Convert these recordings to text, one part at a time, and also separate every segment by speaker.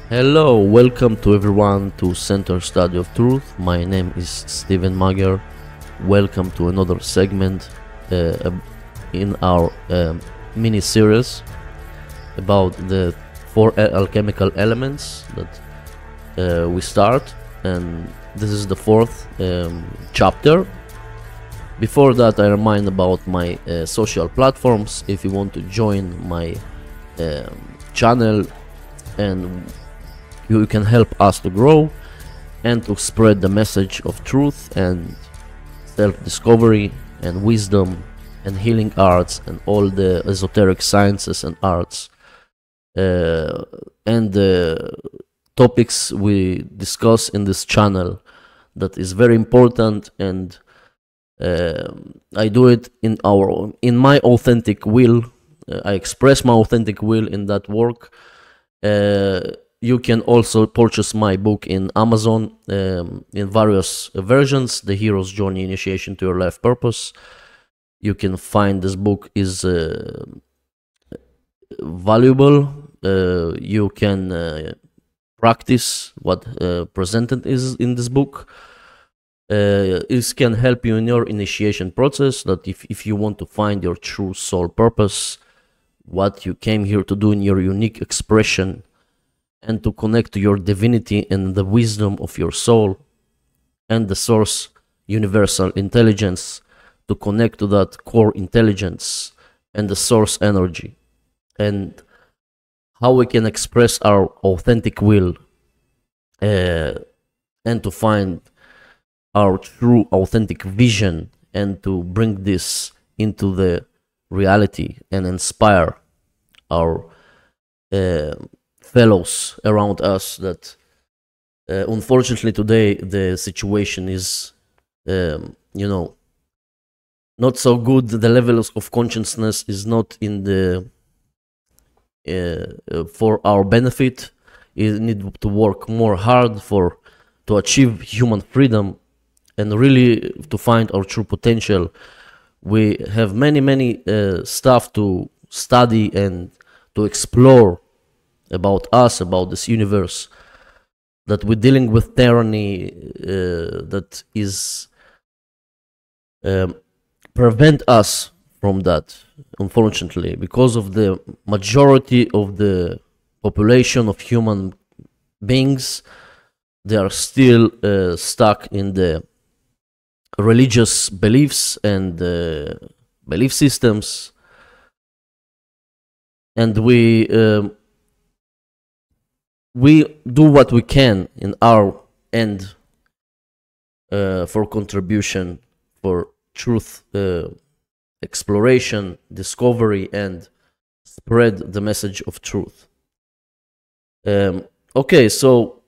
Speaker 1: Hello, welcome to everyone to Center Study of Truth. My name is Steven Magyar. Welcome to another segment in our mini series about the four alchemical elements that we start, and this is the fourth chapter. Before that, I remind about my social platforms. If you want to join my channel, and you can help us to grow and to spread the message of truth and self-discovery and wisdom and healing arts and all the esoteric sciences and arts and the topics we discuss in this channel that is very important, and I do it in my authentic will. I express my authentic will in that work. You can also purchase my book in Amazon in various versions. The Hero's Journey: Initiation to Your Life Purpose. You can find this book is valuable. You can practice what presented is in this book. It can help you in your initiation process, that if you want to find your true soul purpose, what you came here to do in your unique expression, and to connect to your divinity and the wisdom of your soul and the source universal intelligence, to connect to that core intelligence and the source energy, and how we can express our authentic will and to find our true authentic vision, and to bring this into the reality and inspire our fellows around us. That unfortunately today the situation is not so good. The levels of consciousness is not in the for our benefit. We need to work more hard to achieve human freedom and really to find our true potential. We have many stuff to study and to explore about us, about this universe, that we're dealing with tyranny that is prevent us from that, unfortunately, because of the majority of the population of human beings. They are still stuck in the religious beliefs and belief systems, and we do what we can in our end for contribution, for truth exploration, discovery, and spread the message of truth. Okay, so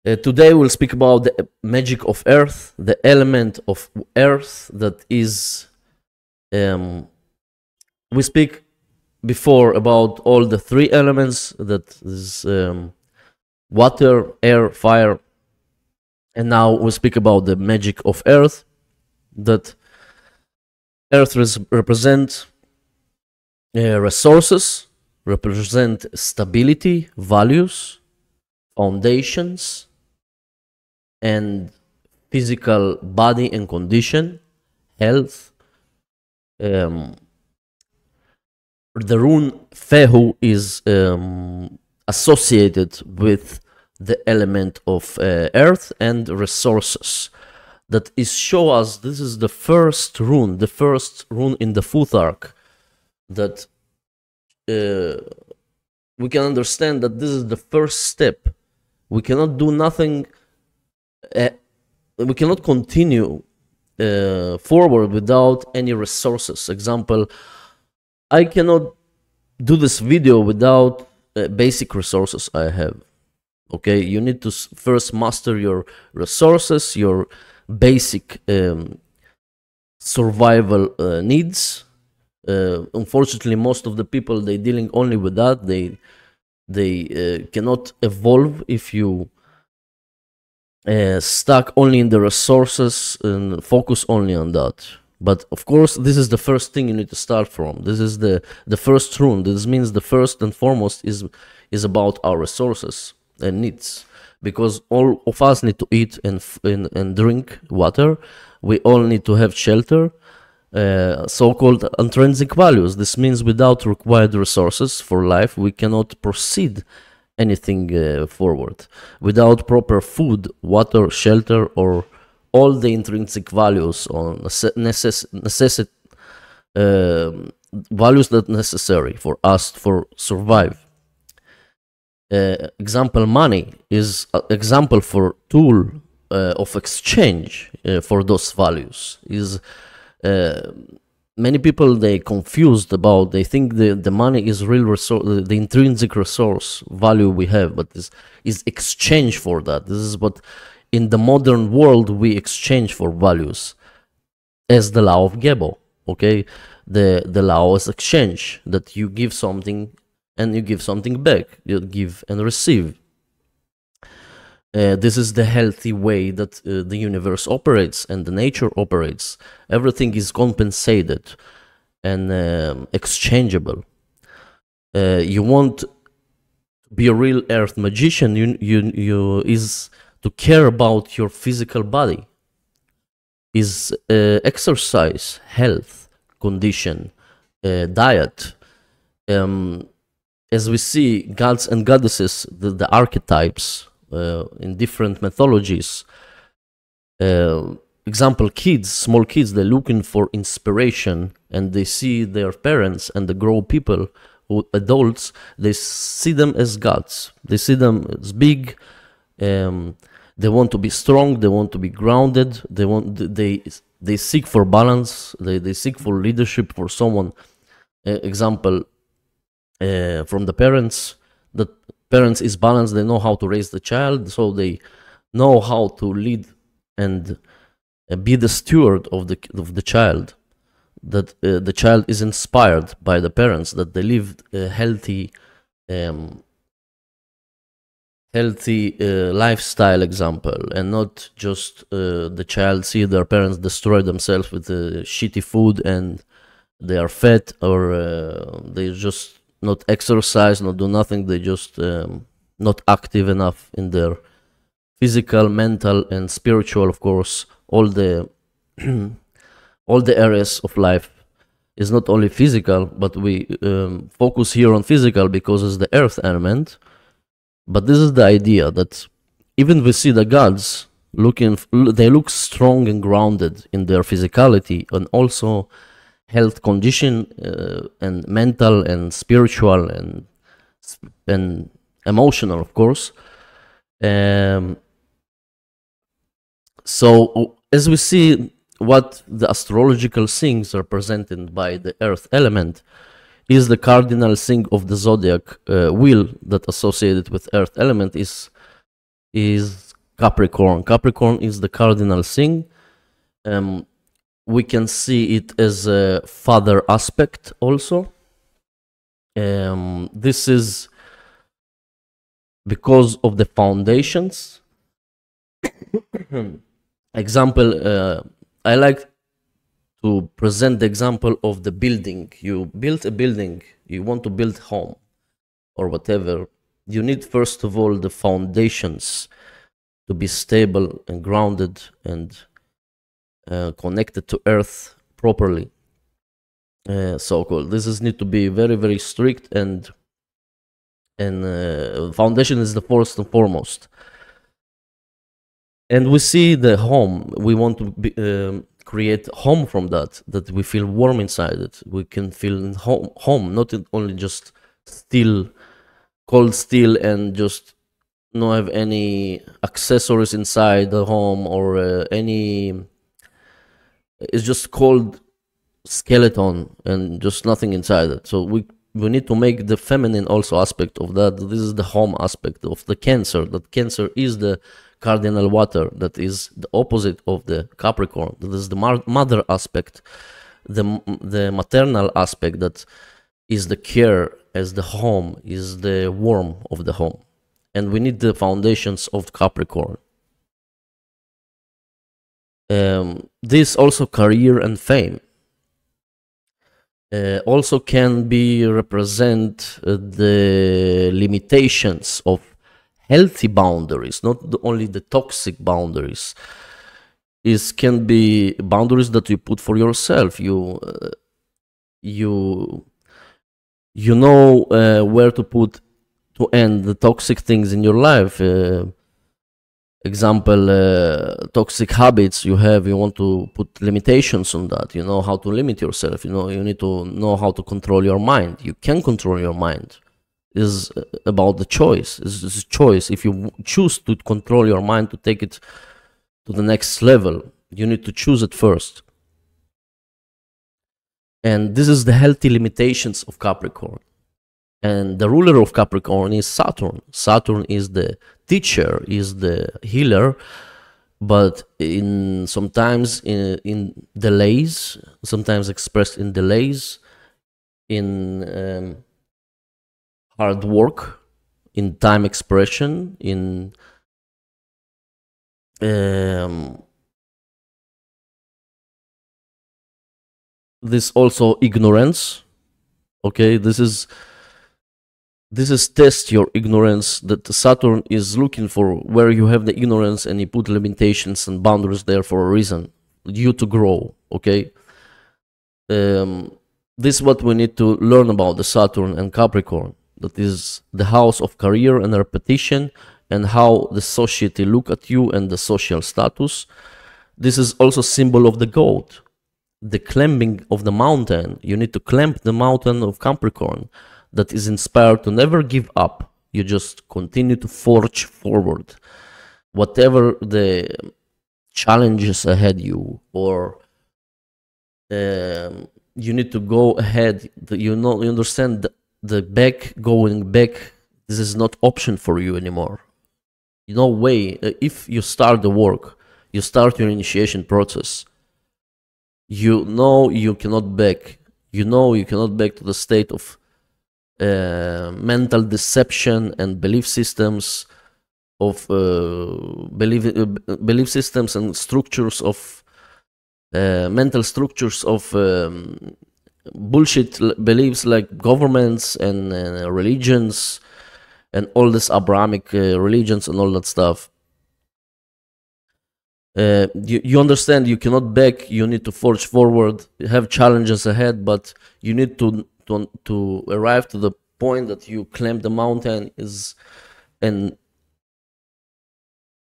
Speaker 1: today we'll speak about the magic of earth, the element of earth that is we speak before about all the three elements, that is water, air, fire, and now we speak about the magic of earth, that earth represent resources, represent stability, values, foundations, and physical body and condition, health. The rune Fehu is associated with the element of earth and resources. That is show us this is the first rune in the Futhark, that we can understand that this is the first step. We cannot do nothing. We cannot continue forward without any resources. Example, I cannot do this video without basic resources I have. Okay, you need to first master your resources, your basic survival needs. Unfortunately, most of the people, they dealing only with that. They cannot evolve if you stuck only in the resources and focus only on that. But of course, this is the first thing you need to start from. This is the first rule. This means the first and foremost is about our resources and needs, because all of us need to eat and drink water. We all need to have shelter, so-called intrinsic values. This means without required resources for life, we cannot proceed anything forward. Without proper food, water, shelter, or all the intrinsic values or values that necessary for us for survive. Example, money is example for tool of exchange for those values. Is many people, they confused about, they think the money is real resource, the intrinsic resource value we have, but this is exchange for that. This is what in the modern world we exchange for values, as the law of Gebo. Okay, the law is exchange, that you give something and you give something back, you give and receive. This is the healthy way that the universe operates and the nature operates. Everything is compensated and exchangeable. You want to be a real earth magician, you is to care about your physical body, is exercise, health, condition, diet. As we see, gods and goddesses, the archetypes in different mythologies. Example, kids, small kids, they're looking for inspiration, and they see their parents and the grown people, adults, they see them as gods. They see them as big. They want to be strong. They want to be grounded. They seek for balance. They seek for leadership, for someone. Example, from the parents. The parents is balanced. They know how to raise the child, so they know how to lead and be the steward of the child. That the child is inspired by the parents. That they live a healthy lifestyle example, and not just the child see their parents destroy themselves with shitty food and they are fat, or they just not exercise, not do nothing. They just not active enough in their physical, mental, and spiritual. Of course, all the all the areas of life is not only physical, but we focus here on physical because it's the earth element. But this is the idea that even we see the gods they look strong and grounded in their physicality, and also health condition, and mental and spiritual and emotional, of course. So as we see, what the astrological things represented by the earth element is the cardinal thing of the zodiac wheel that associated with earth element is Capricorn. Capricorn is the cardinal thing. We can see it as a father aspect also. This is because of the foundations. Example, I like to present the example of the building. You build a building, you want to build home or whatever. You need first of all the foundations to be stable and grounded and connected to earth properly. So-called. This is need to be very, very strict, and foundation is the first and foremost. And we see the home. We want to create home from that we feel warm inside it. We can feel home, not only just steel, cold steel, and just not have any accessories inside the home, or any. It's just cold skeleton and just nothing inside it. So we need to make the feminine also aspect of that. This is the home aspect of the Cancer. That Cancer is the cardinal water, that is the opposite of the Capricorn. That is the mother aspect, the maternal aspect, that is the care, as the home is the warmth of the home. And we need the foundations of Capricorn. This also career and fame. Also can be represent the limitations of healthy boundaries, not only the toxic boundaries. Is can be boundaries that you put for yourself. You know where to put to end the toxic things in your life. Example, toxic habits you have, you want to put limitations on that. You know how to limit yourself. You know, you need to know how to control your mind. You can control your mind. Is about the choice. Is choice. If you choose to control your mind to take it to the next level, you need to choose it first. And this is the healthy limitations of Capricorn. And the ruler of Capricorn is Saturn. Saturn is the teacher, is the healer, but sometimes in delays, sometimes expressed in delays, in hard work, in time expression, in this also ignorance. Okay, this is test your ignorance, that Saturn is looking for where you have the ignorance, and he put limitations and boundaries there for a reason, you to grow. Okay, this is what we need to learn about the Saturn and Capricorn. That is the house of career and repetition, and how the society look at you and the social status. This is also symbol of the goat, the climbing of the mountain. You need to climb the mountain of Capricorn, that is inspired to never give up. You just continue to forge forward. Whatever the challenges ahead you, or you need to go ahead. You understand the going back, this is not option for you anymore. No way. If you start the work, you start your initiation process, you know you cannot back. You know you cannot back to the state of mental deception and belief systems of belief systems and structures of mental structures of bullshit beliefs, like governments and religions and all this Abrahamic religions and all that stuff. You understand you cannot back. You need to forge forward. You have challenges ahead, but you need to arrive to the point that you climb the mountain and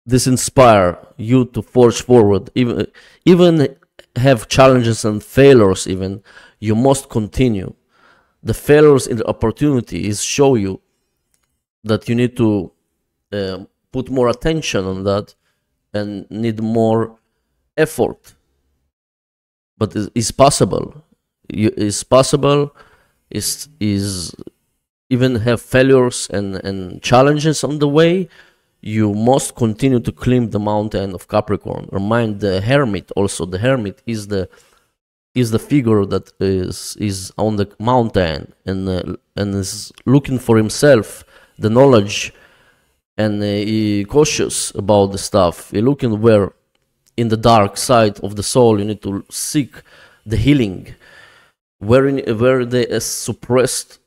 Speaker 1: this inspire you to forge forward. Even have challenges and failures, even you must continue. The failures in the opportunities show you that you need to put more attention on that and need more effort. But it's possible. It's possible. Is even have failures and challenges on the way. You must continue to climb the mountain of Capricorn. Remind the hermit also. The hermit is the figure that is on the mountain and is looking for himself the knowledge, and he cautious about the stuff. He looking where in the dark side of the soul you need to seek the healing, where the suppressed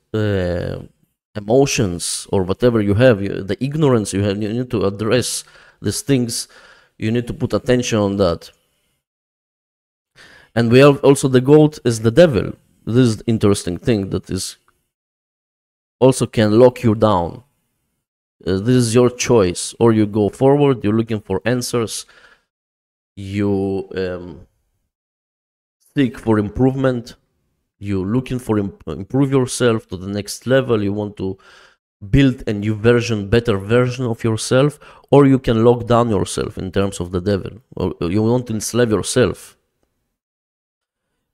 Speaker 1: emotions or whatever you have, the ignorance you have, you need to address these things. You need to put attention on that. And we have also the goat is the devil. This is the interesting thing that is also can lock you down. This is your choice. Or you go forward, you're looking for answers, you seek for improvement, you're looking for improve yourself to the next level, you want to build a new version, better version of yourself, or you can lock down yourself in terms of the devil, or you want to enslave yourself.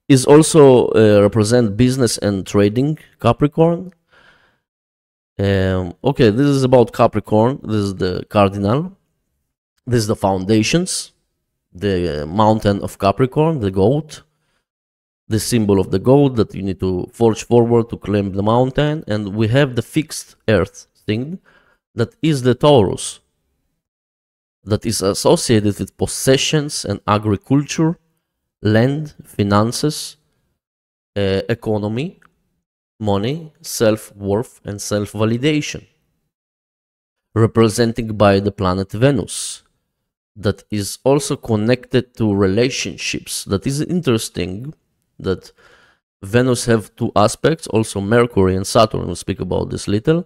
Speaker 1: Is also represent business and trading, Capricorn. Okay, this is about Capricorn. This is the cardinal. This is the foundations, the mountain of Capricorn, the goat, the symbol of the goat that you need to forge forward to climb the mountain. And we have the fixed earth thing that is the Taurus. that is associated with possessions and agriculture, land, finances, economy, money, self-worth, and self-validation, represented by the planet Venus, that is also connected to relationships. That is interesting that Venus have two aspects, also Mercury and Saturn. We'll speak about this little.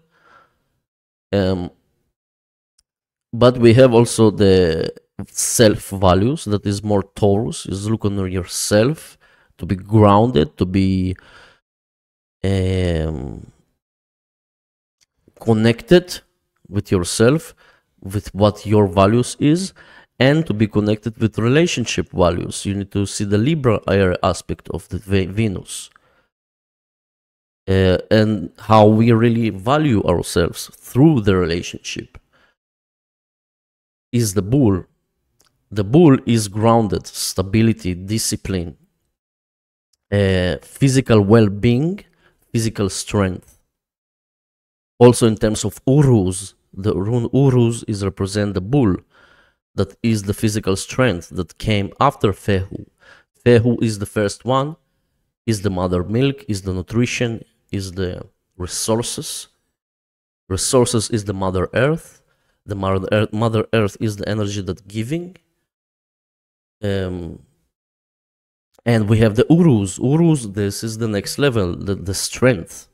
Speaker 1: But we have also the self-values, that is more Taurus, is looking at yourself, to be grounded, to be connected with yourself, with what your values is, and to be connected with relationship values. You need to see the Libra air aspect of the Venus, and how we really value ourselves through the relationship. Is the bull. The bull is grounded, stability, discipline, physical well-being, physical strength. Also in terms of Urus, the rune Urus is represent the bull, that is the physical strength that came after Fehu. Fehu is the first one, is the mother milk, is the nutrition, is the resources. Resources is the Mother Earth. The Mother Earth is the energy that giving. And we have the Urus. Urus, this is the next level, the strength.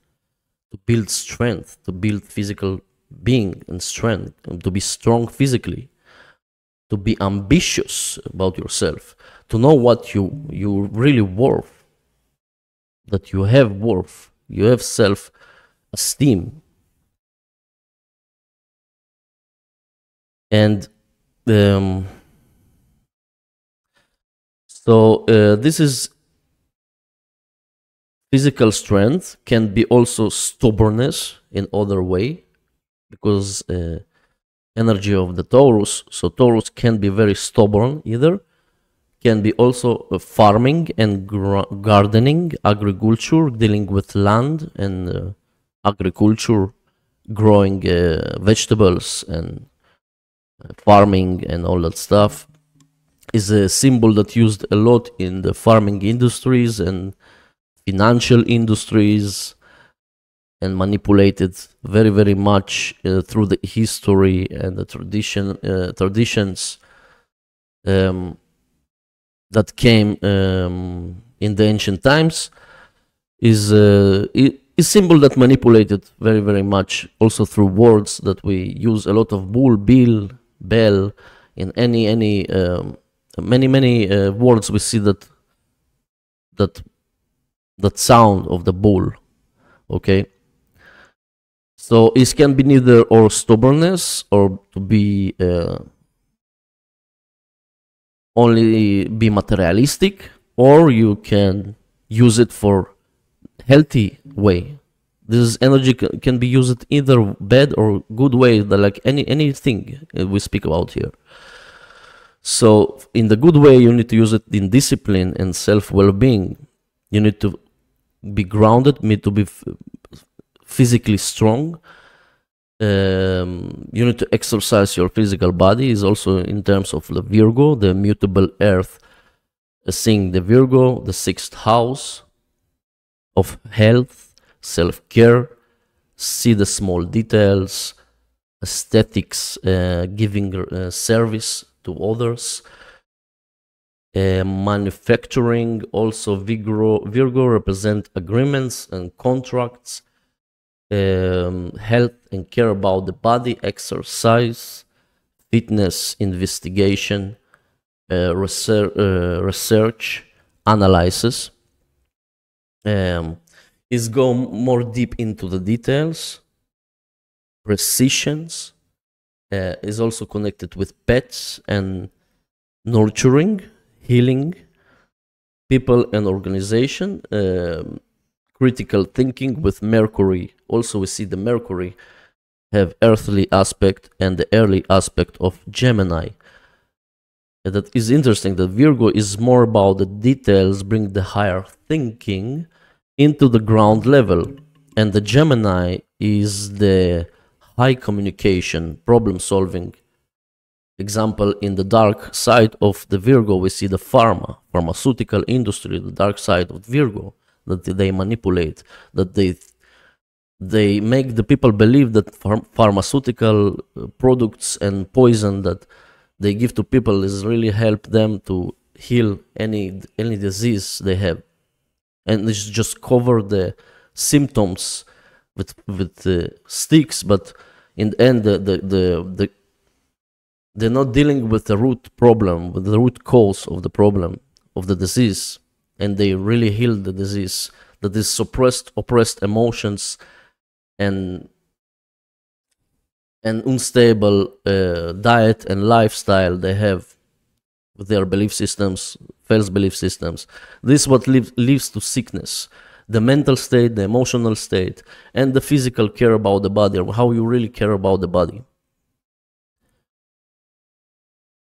Speaker 1: To build strength, to build physical being and strength, and to be strong physically, to be ambitious about yourself, to know what you really worth, that you have worth, you have self-esteem. And this is physical strength, can be also stubbornness in other way, because energy of the Taurus, so Taurus can be very stubborn either, can be also farming and gardening, agriculture, dealing with land and agriculture, growing vegetables and farming and all that stuff, is a symbol that used a lot in the farming industries and financial industries, and manipulated very, very much through the history and the traditions that came in the ancient times, is a symbol that manipulated very, very much also through words, that we use a lot of bull, bill, bell, in many words. We see that sound of the bull. Okay, so it can be neither or stubbornness, or to be only be materialistic, or you can use it for healthy way. This energy can be used either bad or good way, like anything we speak about here. So in the good way, you need to use it in discipline and self-well-being. You need to be grounded, need to be physically strong. You need to exercise your physical body. Is also in terms of the Virgo, the mutable earth, seeing the Virgo, the 6th house of health, self-care, see the small details, aesthetics, giving service to others, manufacturing. Also Virgo represent agreements and contracts, health and care about the body, exercise, fitness, investigation, research, analysis. Is go more deep into the details. Precisions is also connected with pets and nurturing, healing, people and organization. Critical thinking with Mercury. Also we see the Mercury have earthly aspect and the early aspect of Gemini. That is interesting, that Virgo is more about the details, bring the higher thinking into the ground level, and the Gemini is the high communication, problem solving, example, in the dark side of the Virgo, we see the pharmaceutical industry, the dark side of Virgo, that they manipulate, that they make the people believe that pharmaceutical products and poison that they give to people is really help them to heal any disease they have, and it's just cover the symptoms with sticks, but in the end they're not dealing with the root problem, with the root cause of the problem of the disease, and they really heal the disease, that is oppressed emotions and unstable diet and lifestyle they have with their belief systems, false belief systems. This is what leads to sickness. The mental state, the emotional state, and the physical care about the body, or how you really care about the body.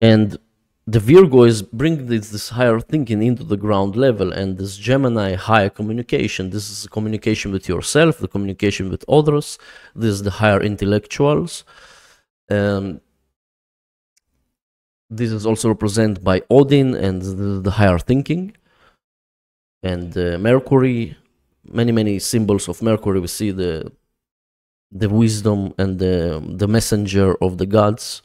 Speaker 1: And the Virgo is bringing this higher thinking into the ground level, and this Gemini higher communication. This is communication with yourself, the communication with others. This is the higher intellectuals. This is also represented by Odin and the higher thinking. And Mercury, many symbols of Mercury. We see the wisdom and the messenger of the gods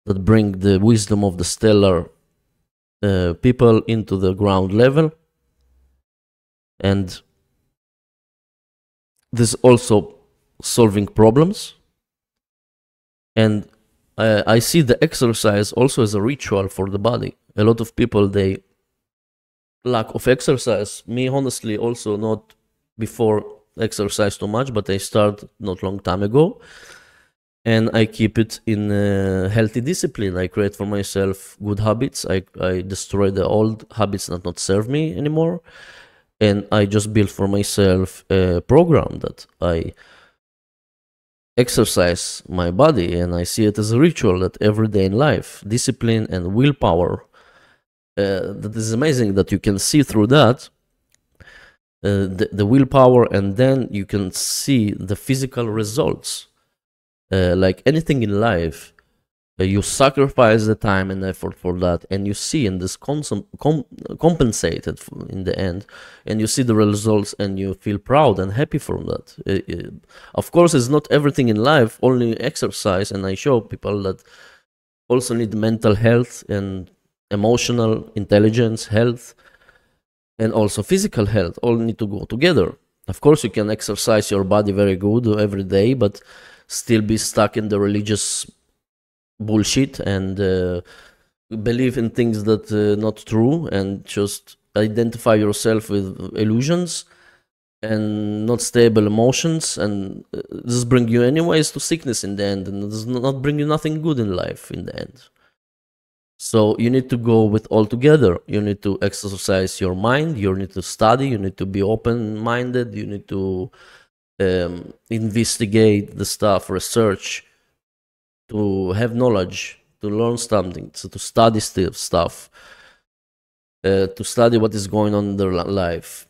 Speaker 1: that bring the wisdom of the stellar people into the ground level. And this also solving problems. And I see the exercise also as a ritual for the body. A lot of people, they lack of exercise. Me, honestly, also not before exercise too much, but I started not long time ago. And I keep it in a healthy discipline. I create for myself good habits. I destroy the old habits that not serve me anymore. And I just built for myself a program that I exercise my body, and I see it as a ritual that every day in life, discipline and willpower. That is amazing that you can see through that the willpower, and then you can see the physical results. Like anything in life, you sacrifice the time and effort for that, and you see in this compensated in the end, and you see the results, and you feel proud and happy from that. Of course, it's not everything in life, only exercise, and I show people that also need mental health and emotional intelligence, health, and also physical health, all need to go together. Of course, you can exercise your body very good every day, but still be stuck in the religious bullshit and believe in things that not true, and just identify yourself with illusions and not stable emotions, and this bring you anyways to sickness in the end, and this does not bring you nothing good in life in the end. So you need to go with all together. You need to exercise your mind, you need to study, you need to be open-minded, you need to investigate the stuff, research, to have knowledge, to learn something, so to study stuff, to study what is going on in their life.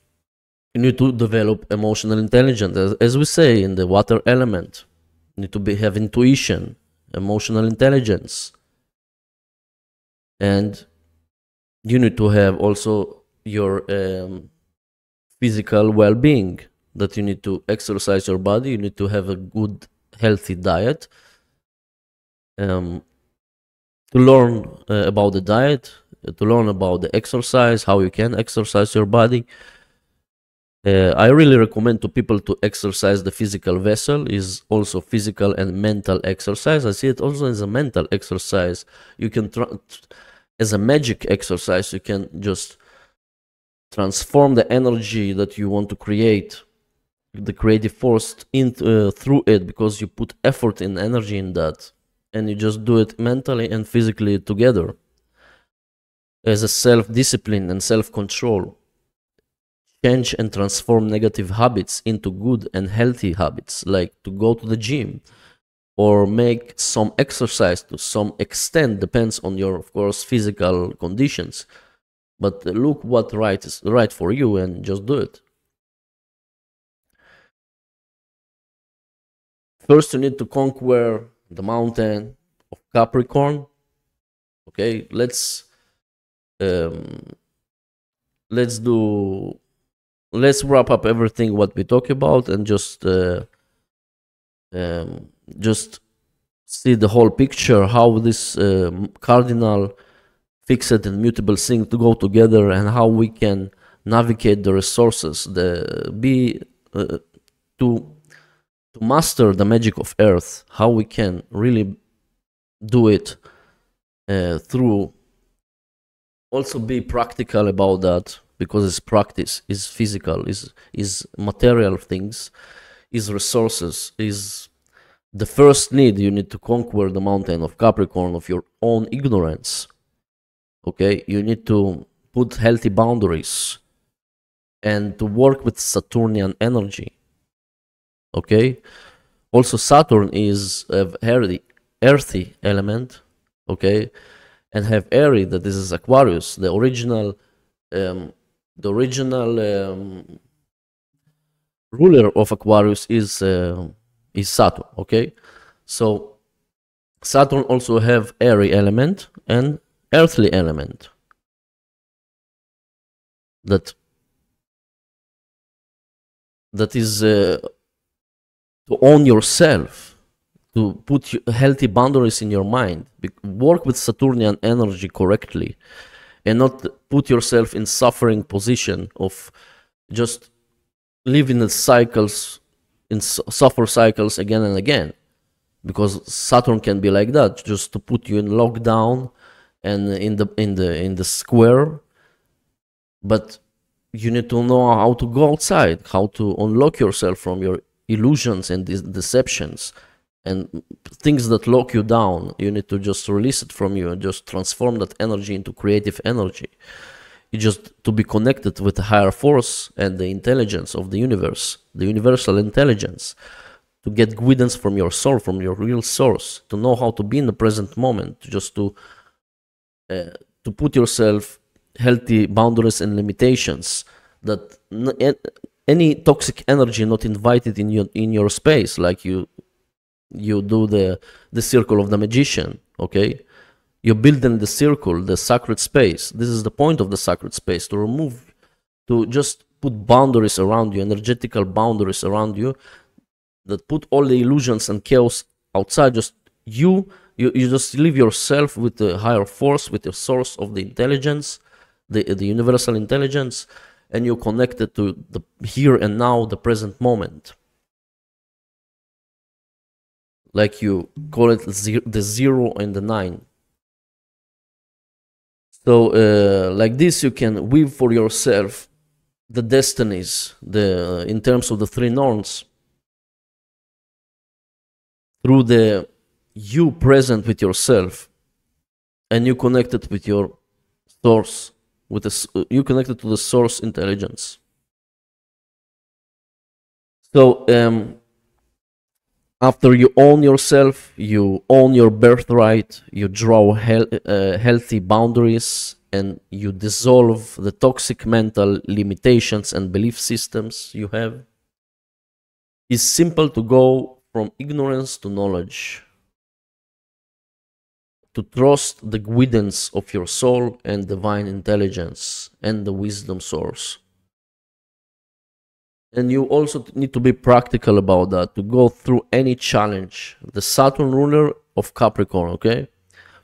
Speaker 1: You need to develop emotional intelligence, as we say in the water element. You need to have intuition, emotional intelligence, and you need to have also your physical well-being. That you need to exercise your body, you need to have a good, healthy diet. To learn about the diet, to learn about the exercise, how you can exercise your body. I really recommend to people to exercise the physical vessel. Is also physical and mental exercise. I see it also as a mental exercise. You can as a magic exercise, you can just transform the energy that you want to create, the creative force through it, because you put effort and energy in that, and you just do it mentally and physically together as a self-discipline and self-control. Change and transform negative habits into good and healthy habits, like to go to the gym or make some exercise to some extent, depends on your, of course, physical conditions. But look what is right for you and just do it. First, you need to conquer the mountain of Capricorn. Okay, um, let's wrap up everything what we talk about and just see the whole picture, how this cardinal, fixed and mutable thing to go together, and how we can navigate the resources, to master the magic of Earth, how we can really do it through. Also be practical about that, because it's practice, is physical, is material things, is resources, is the first need. You need to conquer the mountain of Capricorn of your own ignorance. Okay, you need to put healthy boundaries and to work with Saturnian energy. Okay, also Saturn is a earthy element. Okay, and have Aries, that this is Aquarius. The original ruler of Aquarius is Saturn. Okay, so Saturn also have Aries element and earthly element. That is to own yourself, to put healthy boundaries in your mind, work with Saturnian energy correctly, and not put yourself in suffering position of just live in the cycles, in suffer cycles again and again, because Saturn can be like that, just to put you in lockdown and in the square. But you need to know how to go outside, how to unlock yourself from your illusions and deceptions and things that lock you down. You need to just release it from you and just transform that energy into creative energy. You just to be connected with the higher force and the intelligence of the universe, the universal intelligence, to get guidance from your soul, from your real source, to know how to be in the present moment, just to put yourself healthy boundaries and limitations, that any toxic energy not invited in your space, like you do the circle of the magician. Okay, you build in the circle, the sacred space. This is the point of the sacred space, to just put boundaries around you, energetical boundaries around you, that put all the illusions and chaos outside. Just you just leave yourself with the higher force, with your source of the intelligence, the universal intelligence, and you're connected to the here and now, the present moment. Like you call it the 0 and the 9. So like this, you can weave for yourself the destinies, in terms of the 3 norms, through the you present with yourself, and you connected with your source, you connected to the source intelligence. So after you own yourself, you own your birthright, you draw healthy boundaries, and you dissolve the toxic mental limitations and belief systems you have. It's simple to go from ignorance to knowledge, to trust the guidance of your soul and divine intelligence and the wisdom source. And you also need to be practical about that, to go through any challenge. The Saturn ruler of Capricorn, okay?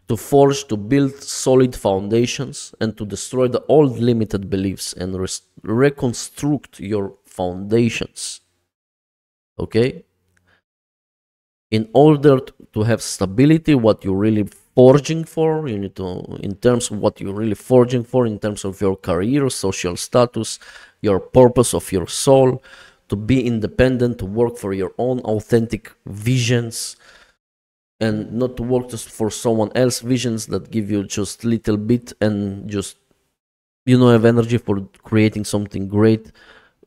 Speaker 1: To forge, to build solid foundations, and to destroy the old limited beliefs and reconstruct your foundations, okay? In order to have stability, what you're really forging for, you need to, in terms of what you're really forging for, in terms of your career, social status, your purpose of your soul, to be independent, to work for your own authentic visions, and not to work just for someone else's visions that give you just little bit, and just, you know, have energy for creating something great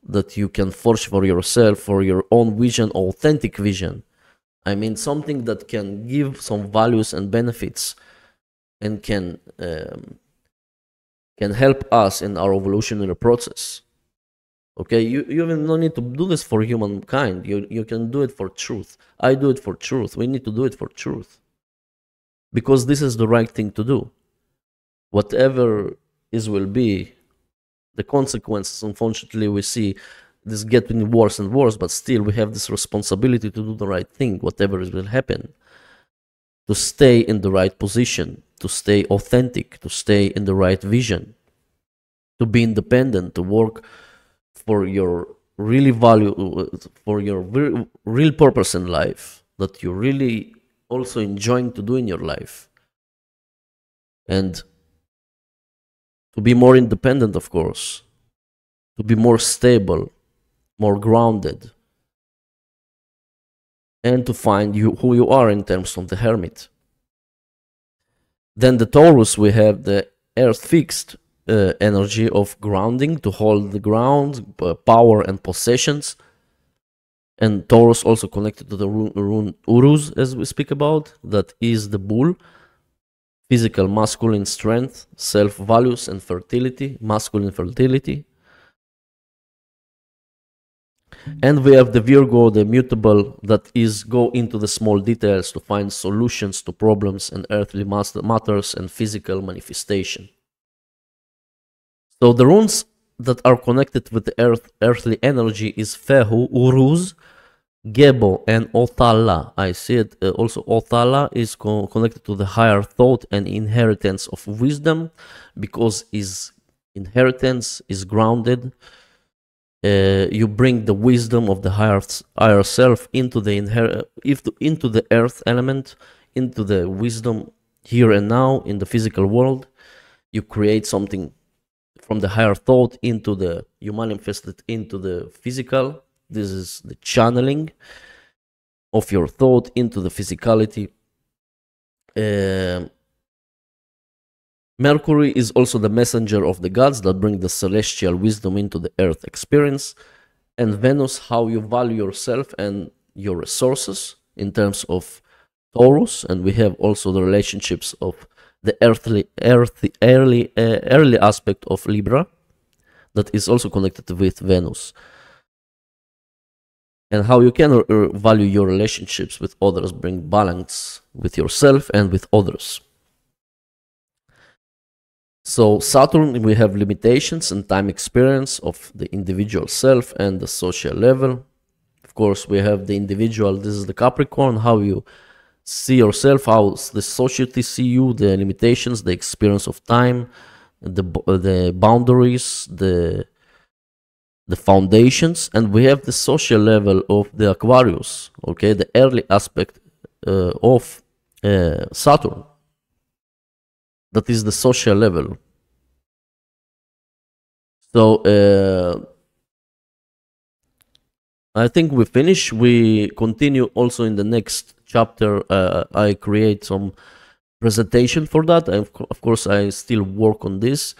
Speaker 1: that you can forge for yourself, for your own vision, authentic vision. I mean, something that can give some values and benefits, and can help us in our evolutionary process. Okay, you even don't need to do this for humankind. You can do it for truth. I do it for truth. We need to do it for truth. because this is the right thing to do. Whatever is will be, the consequences, unfortunately, we see this getting worse and worse, but still we have this responsibility to do the right thing, whatever will happen, to stay in the right position, to stay authentic, to stay in the right vision, to be independent, to work for your really value, for your real purpose in life, that you're really also enjoying to do in your life. And to be more independent, of course, to be more stable, more grounded, and to find who you are in terms of the hermit. Then the Taurus, we have the earth fixed energy of grounding, to hold the ground, power and possessions. And Taurus also connected to the rune Uruz, as we speak about, that is the bull. Physical, masculine strength, self-values and fertility, masculine fertility. And we have the Virgo, the mutable, that is go into the small details to find solutions to problems and earthly matters and physical manifestation. So the runes that are connected with the earthly energy is Fehu, Uruz, Gebo, and Othala. I see it also. Othala is connected to the higher thought and inheritance of wisdom, because his inheritance is grounded. You bring the wisdom of the higher self into the earth element, into the wisdom here and now in the physical world. You create something from the higher thought into the, you manifest it into the physical. This is the channeling of your thought into the physicality. Mercury is also the messenger of the gods that bring the celestial wisdom into the earth experience. And Venus, how you value yourself and your resources in terms of Taurus. And we have also the relationships of the early aspect of Libra, that is also connected with Venus. And how you can value your relationships with others, bring balance with yourself and with others. So Saturn, we have limitations and time experience of the individual self and the social level. Of course, we have the individual, this is the Capricorn, how you see yourself, how the society see you, the limitations, the experience of time, the boundaries, the foundations. And we have the social level of the Aquarius, okay, the early aspect of Saturn. That is the social level. So I think we finish. We continue also in the next chapter. I create some presentation for that. Of course, I still work on this.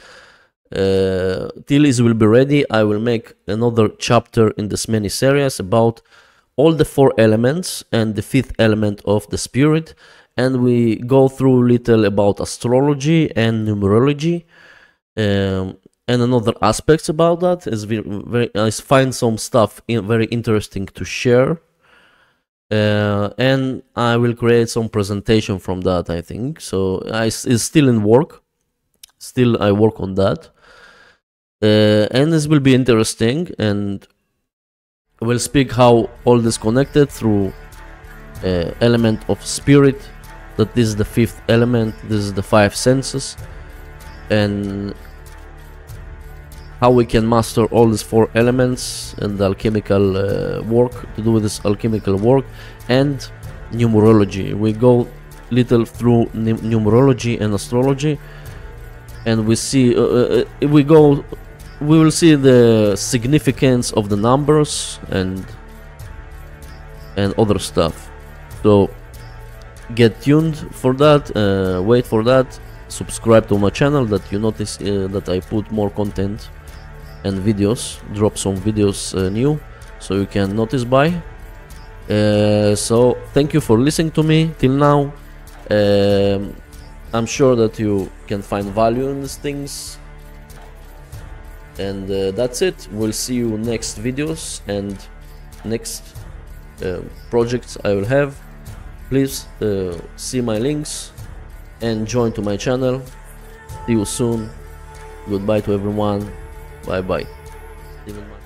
Speaker 1: Till it will be ready, I will make another chapter in this mini series about all the 4 elements and the 5th element of the spirit. And we go through little about astrology and numerology, and another aspects about that. Is I find some stuff very interesting to share, and I will create some presentation from that, I think. So it's still in work. Still, I work on that, and this will be interesting. And we'll speak how all this connected through element of spirit. That this is the 5th element, this is the 5 senses, and how we can master all these 4 elements and the alchemical work, to do with this alchemical work, and numerology. We go little through numerology and astrology, and we see, we will see the significance of the numbers and other stuff. So get tuned for that, wait for that, subscribe to my channel, that you notice that I put more content and videos, drop some videos new, so you can notice by. So thank you for listening to me till now. I'm sure that you can find value in these things, and that's it. We'll see you next videos and next projects I will have. Please see my links and join to my channel. See you soon. Goodbye to everyone. Bye bye. Steven Mark.